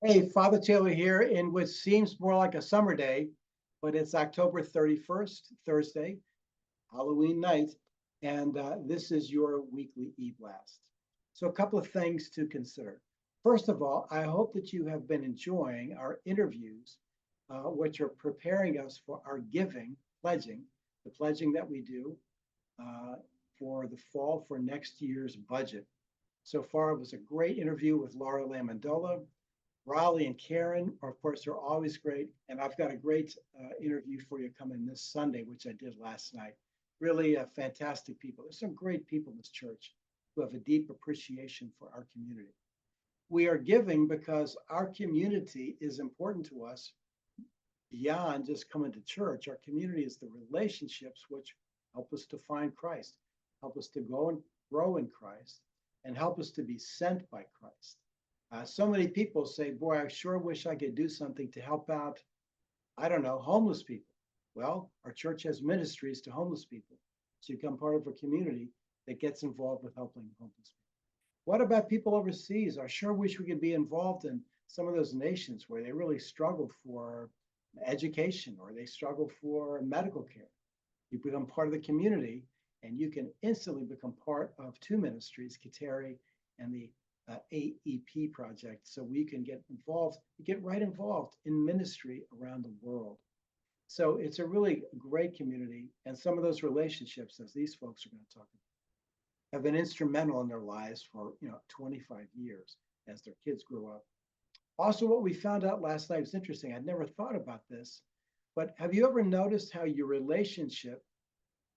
Hey, Father Taylor here in what seems more like a summer day, but it's October 31st, Thursday, Halloween night, and this is your weekly e-blast. So a couple of things to consider. First of all, I hope that you have been enjoying our interviews, which are preparing us for our giving, the pledging that we do uh, for the fall for next year's budget. So far, it was a great interview with Laura Lamandola. Raleigh and Karen, of course, are always great. And I've got a great interview for you coming this Sunday, which I did last night. Really fantastic people. There's some great people in this church who have a deep appreciation for our community. We are giving because our community is important to us beyond just coming to church. Our community is the relationships which help us to find Christ, help us to go and grow in Christ, and help us to be sent by Christ. So many people say, boy, I sure wish I could do something to help out, I don't know, homeless people. Well, our church has ministries to homeless people. So you become part of a community that gets involved with helping homeless people. What about people overseas? I sure wish we could be involved in some of those nations where they really struggle for education or they struggle for medical care. You become part of the community and you can instantly become part of two ministries, Kateri and the AEP project, so we can get involved, get right involved in ministry around the world. So it's a really great community, and some of those relationships, as these folks are going to talk about, have been instrumental in their lives for 25 years as their kids grew up. Also, what we found out last night was interesting. I'd never thought about this, but have you ever noticed how your relationship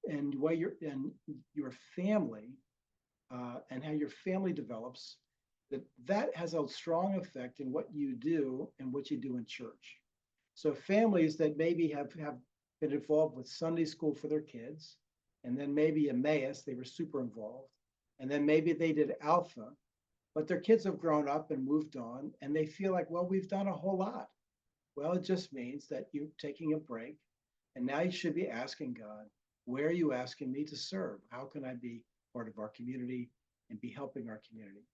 and your family and how your family develops that has a strong effect in what you do and what you do in church. So families that maybe have been involved with Sunday school for their kids, and then maybe Emmaus, they were super involved, and then maybe they did Alpha, but their kids have grown up and moved on, and they feel like, well, we've done a whole lot. Well, it just means that you're taking a break, and now you should be asking God, where are you asking me to serve? How can I be part of our community and be helping our community?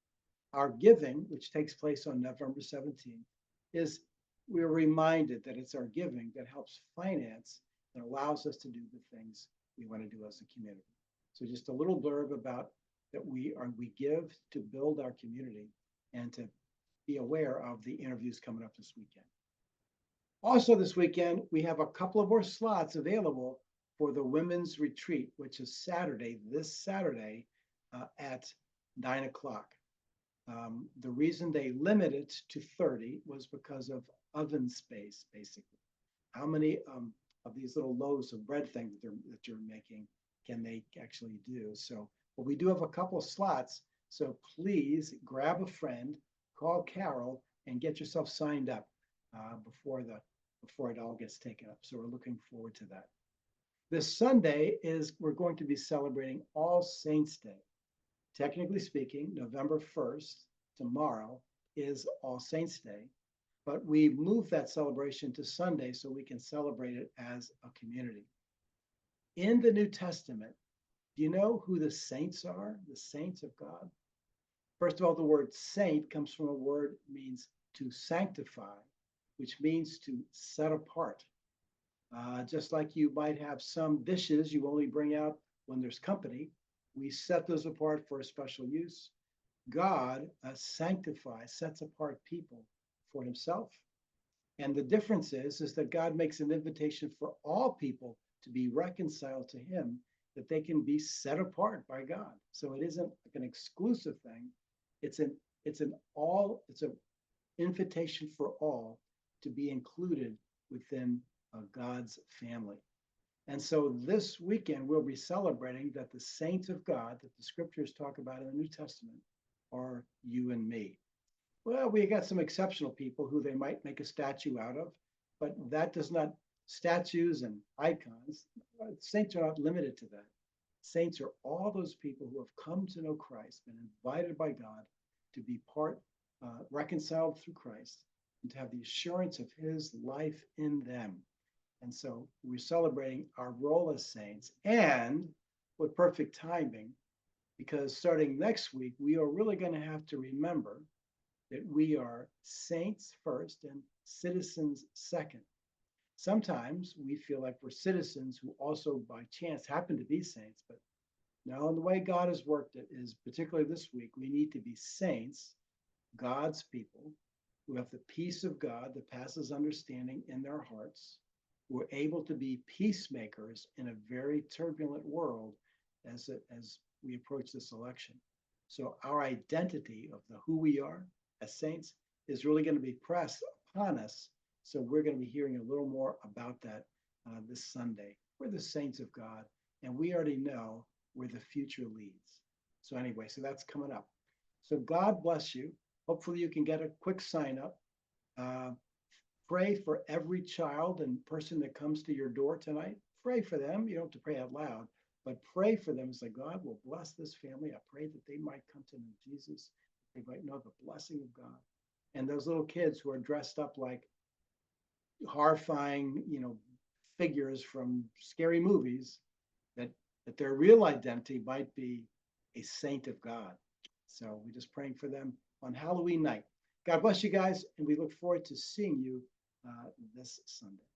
Our giving, which takes place on November 17th, is we're reminded that it's our giving that helps finance and allows us to do the things we want to do as a community. So just a little blurb about that we give to build our community and to be aware of the interviews coming up this weekend. Also this weekend, we have a couple of more slots available for the women's retreat, which is this Saturday at 9 o'clock. The reason they limit it to 30 was because of oven space, basically. How many of these little loaves of bread things that you're making can they actually do? So, but we do have a couple of slots. So please grab a friend, call Carol, and get yourself signed up before it all gets taken up. So we're looking forward to that. This Sunday we're going to be celebrating All Saints Day. Technically speaking, November 1st, tomorrow, is All Saints Day, but we moved that celebration to Sunday so we can celebrate it as a community. In the New Testament, do you know who the saints are? The saints of God? First of all, the word saint comes from a word means to sanctify, which means to set apart. Just like you might have some dishes you only bring out when there's company, we set those apart for a special use. God sets apart people for himself. And the difference is that God makes an invitation for all people to be reconciled to him, that they can be set apart by God. So it isn't like an exclusive thing. It's an invitation for all to be included within God's family. And so this weekend, we'll be celebrating that the saints of God that the scriptures talk about in the New Testament are you and me. Well, we got some exceptional people who they might make a statue out of, but that does not, statues and icons, saints are not limited to that. Saints are all those people who have come to know Christ, been invited by God to be reconciled through Christ, and to have the assurance of his life in them. And so we're celebrating our role as saints, and with perfect timing, because starting next week, we are really going to have to remember that we are saints first and citizens second. Sometimes we feel like we're citizens who also by chance happen to be saints, but no, the way God has worked it is, particularly this week, we need to be saints, God's people, who have the peace of God that passes understanding in their hearts, who are able to be peacemakers in a very turbulent world as we approach this election. So our identity of who we are as saints is really going to be pressed upon us. So we're going to be hearing a little more about that this Sunday. We're the saints of God, and we already know where the future leads. So anyway, so that's coming up. So God bless you. Hopefully you can get a quick sign up. Pray for every child and person that comes to your door tonight. Pray for them. You don't have to pray out loud, but pray for them. It's like God will bless this family. I pray that they might come to know Jesus. They might know the blessing of God. And those little kids who are dressed up like horrifying, figures from scary movies, that their real identity might be a saint of God. So we're just praying for them on Halloween night. God bless you guys, and we look forward to seeing you this Sunday.